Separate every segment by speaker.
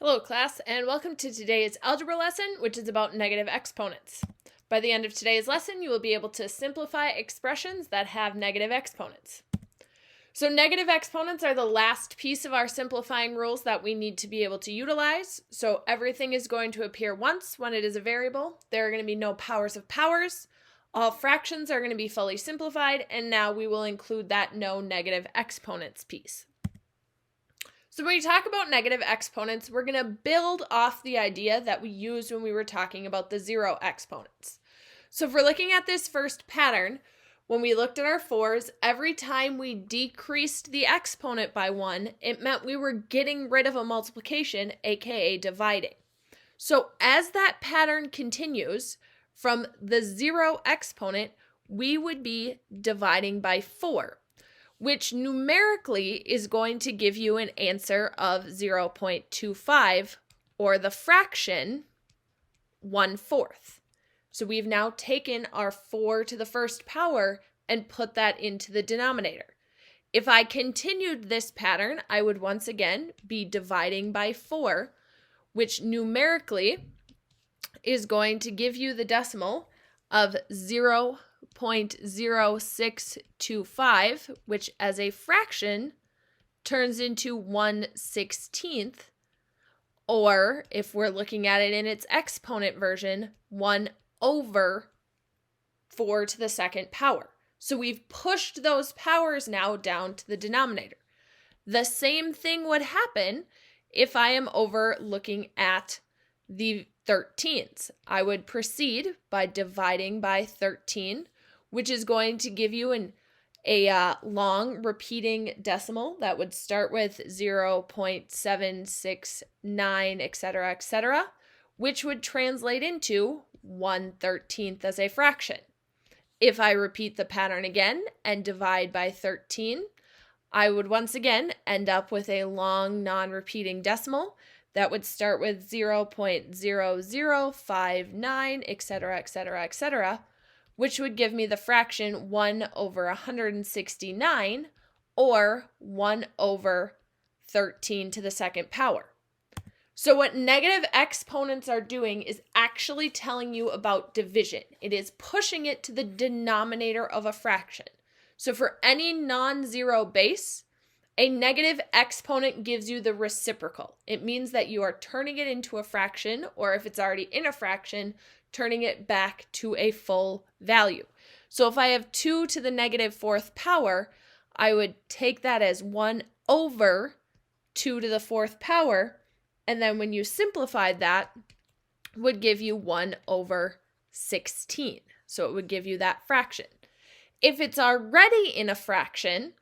Speaker 1: Hello class, and welcome to today's algebra lesson, which is about negative exponents. By the end of today's lesson, you will be able to simplify expressions that have negative exponents. So negative exponents are the last piece of our simplifying rules that we need to be able to utilize. So everything is going to appear once when it is a variable. There are going to be no powers of powers. All fractions are going to be fully simplified, and now we will include that no negative exponents piece. So when we talk about negative exponents, we're going to build off the idea that we used when we were talking about the zero exponents. So if we're looking at this first pattern, when we looked at our fours, every time we decreased the exponent by 1, it meant we were getting rid of a multiplication, aka dividing. So as that pattern continues, from the zero exponent, we would be dividing by 4. Which numerically is going to give you an answer of 0.25, or the fraction 1/4. So we've now taken our 4 to the first power and put that into the denominator. If I continued this pattern, I would once again be dividing by 4, which numerically is going to give you the decimal of 0.0625, which as a fraction turns into 1/16, or if we're looking at it in its exponent version, 1/4 to the second power. So we've pushed those powers now down to the denominator. The same thing would happen if I am over looking at the 13s. I would proceed by dividing by 13, which is going to give you a long repeating decimal that would start with 0.769, etc., which would translate into 1/13 as a fraction. If I repeat the pattern again and divide by 13, I would once again end up with a long non-repeating decimal that would start with 0.0059, etc., which would give me the fraction 1/169, or 1/13 to the second power. So what negative exponents are doing is actually telling you about division. It is pushing it to the denominator of a fraction. So for any non-zero base, a negative exponent gives you the reciprocal. It means that you are turning it into a fraction, or if it's already in a fraction, turning it back to a full value. So if I have 2 to the -4th power, I would take that as 1/2 to the 4th power, and then when you simplified that, would give you 1/16. So it would give you that fraction. If it's already in a fraction,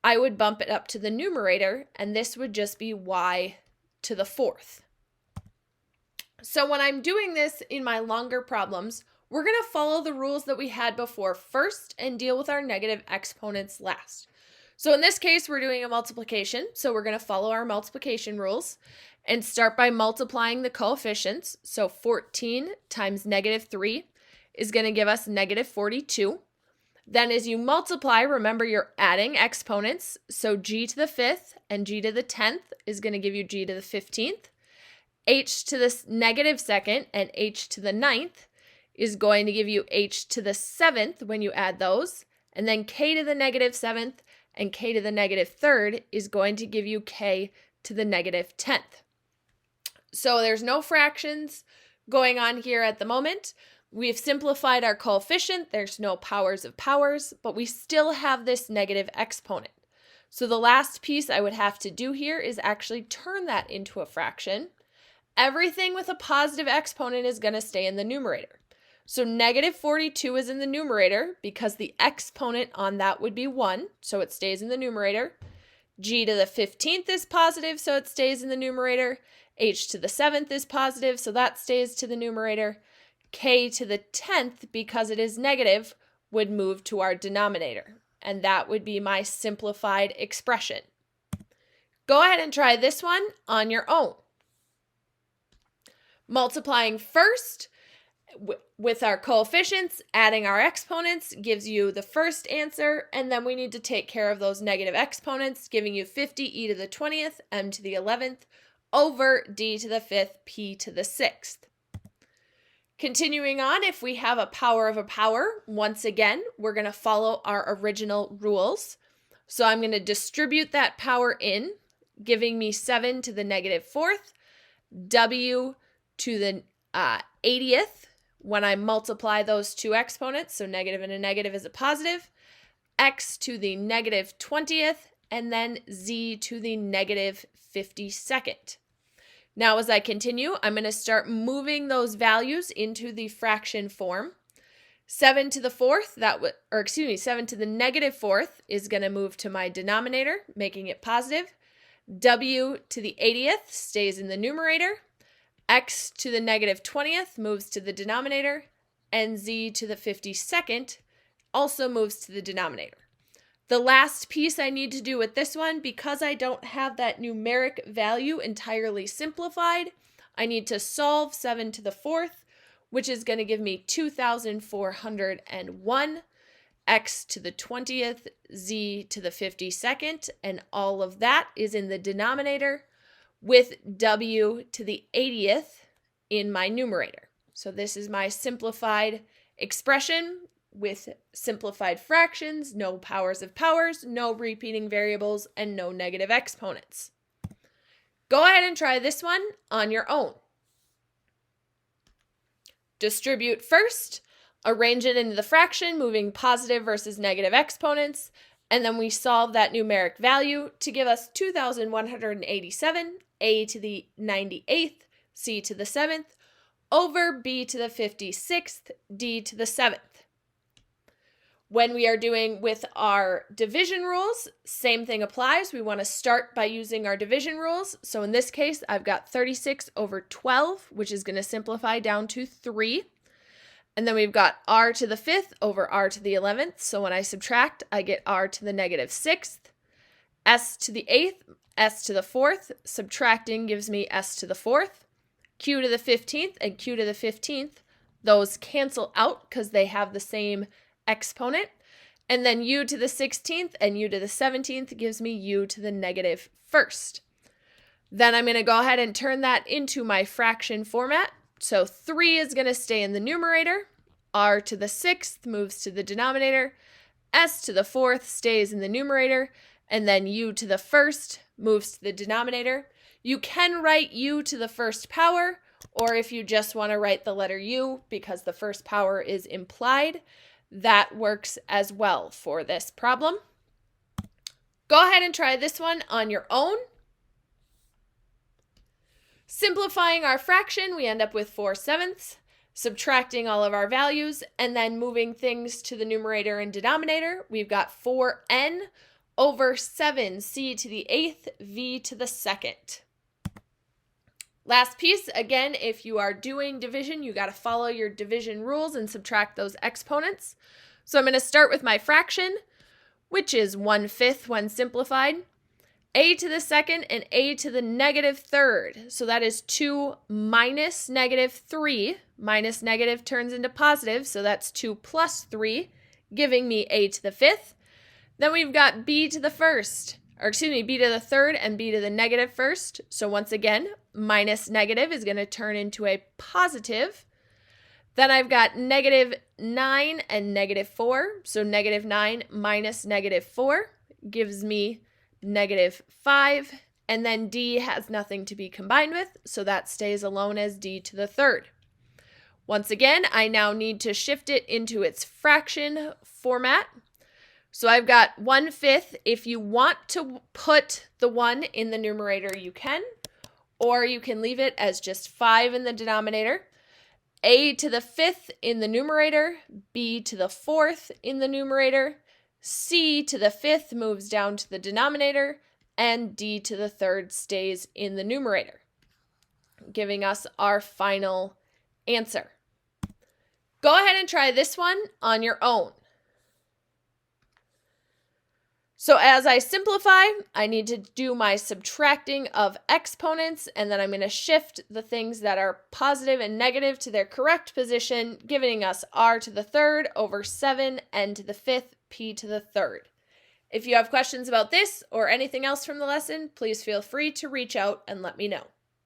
Speaker 1: I would bump it up to the numerator, and this would just be y to the 4th. So when I'm doing this in my longer problems, we're going to follow the rules that we had before first and deal with our negative exponents last. So in this case, we're doing a multiplication, so we're going to follow our multiplication rules and start by multiplying the coefficients. So 14 times -3 is going to give us -42. Then as you multiply, remember you're adding exponents. So g to the 5th and g to the 10th is going to give you g to the 15th. H to the -2nd and h to the 9th is going to give you h to the 7th when you add those. And then k to the -7th and k to the -3rd is going to give you k to the -10th. So there's no fractions going on here at the moment. We've simplified our coefficient. There's no powers of powers, but we still have this negative exponent. So the last piece I would have to do here is actually turn that into a fraction. Everything with a positive exponent is going to stay in the numerator. So -42 is in the numerator because the exponent on that would be 1, so it stays in the numerator. G to the 15th is positive, so it stays in the numerator. H to the 7th is positive, so that stays to the numerator. K to the 10th, because it is negative, would move to our denominator, and that would be my simplified expression. Go ahead and try this one on your own. Multiplying first with our coefficients, adding our exponents gives you the first answer, and then we need to take care of those negative exponents, giving you 50 e to the 20th, m to the 11th, over d to the 5th p to the 6th. Continuing on, if we have a power of a power, once again, we're going to follow our original rules. So I'm going to distribute that power in, giving me 7 to the negative 4th, w to the 80th when I multiply those two exponents, so negative and a negative is a positive, x to the negative 20th, and then z to the negative 52nd. Now as I continue, I'm going to start moving those values into the fraction form. 7 to the 4th, 7 to the negative 4th is going to move to my denominator, making it positive. W to the 80th stays in the numerator. X to the negative 20th moves to the denominator. And z to the 52nd also moves to the denominator. The last piece I need to do with this one, because I don't have that numeric value entirely simplified, I need to solve 7 to the 4th, which is going to give me 2,401, x to the 20th, z to the 52nd, and all of that is in the denominator with w to the 80th in my numerator. So this is my simplified expression with simplified fractions, no powers of powers, no repeating variables, and no negative exponents. Go ahead and try this one on your own. Distribute first, arrange it into the fraction, moving positive versus negative exponents, and then we solve that numeric value to give us 2,187, a to the 98th, c to the 7th, over b to the 56th, d to the 7th. When we are doing with our division rules, same thing applies. We want to start by using our division rules. So in this case, I've got 36 over 12, which is going to simplify down to 3. And then we've got r to the 5th over r to the 11th. So when I subtract, I get r to the negative 6th. S to the 8th, s to the 4th. Subtracting gives me s to the 4th. Q to the 15th and q to the 15th. Those cancel out because they have the same exponent, and then u to the 16th and u to the 17th gives me u to the negative 1st. Then I'm going to go ahead and turn that into my fraction format. So 3 is going to stay in the numerator, r to the 6th moves to the denominator, s to the 4th stays in the numerator, and then u to the 1st moves to the denominator. You can write u to the 1st power, or if you just want to write the letter u because the 1st power is implied, that works as well for this problem. Go ahead and try this one on your own. Simplifying our fraction, we end up with 4/7, subtracting all of our values, and then moving things to the numerator and denominator. We've got 4n over 7, c to the 8th, v to the 2nd. Last piece, again, if you are doing division, you got to follow your division rules and subtract those exponents. So I'm going to start with my fraction, which is 1/5 when simplified, a to the 2nd and a to the negative 3rd. So that is 2 minus negative 3. Minus negative turns into positive, so that's 2 plus 3, giving me a to the 5th. Then we've got b to the 1st. B to the 3rd and b to the negative 1st. So once again, minus negative is going to turn into a positive. Then I've got negative 9 and negative 4. So negative 9 minus negative 4 gives me negative 5. And then d has nothing to be combined with, so that stays alone as d to the 3rd. Once again, I now need to shift it into its fraction format. So I've got 1/5. If you want to put the 1 in the numerator, you can, or you can leave it as just 5 in the denominator. A to the 5th in the numerator, b to the 4th in the numerator, c to the 5th moves down to the denominator, and d to the 3rd stays in the numerator, giving us our final answer. Go ahead and try this one on your own. So as I simplify, I need to do my subtracting of exponents, and then I'm going to shift the things that are positive and negative to their correct position, giving us r to the 3rd over 7, n to the 5th, p to the 3rd. If you have questions about this or anything else from the lesson, please feel free to reach out and let me know.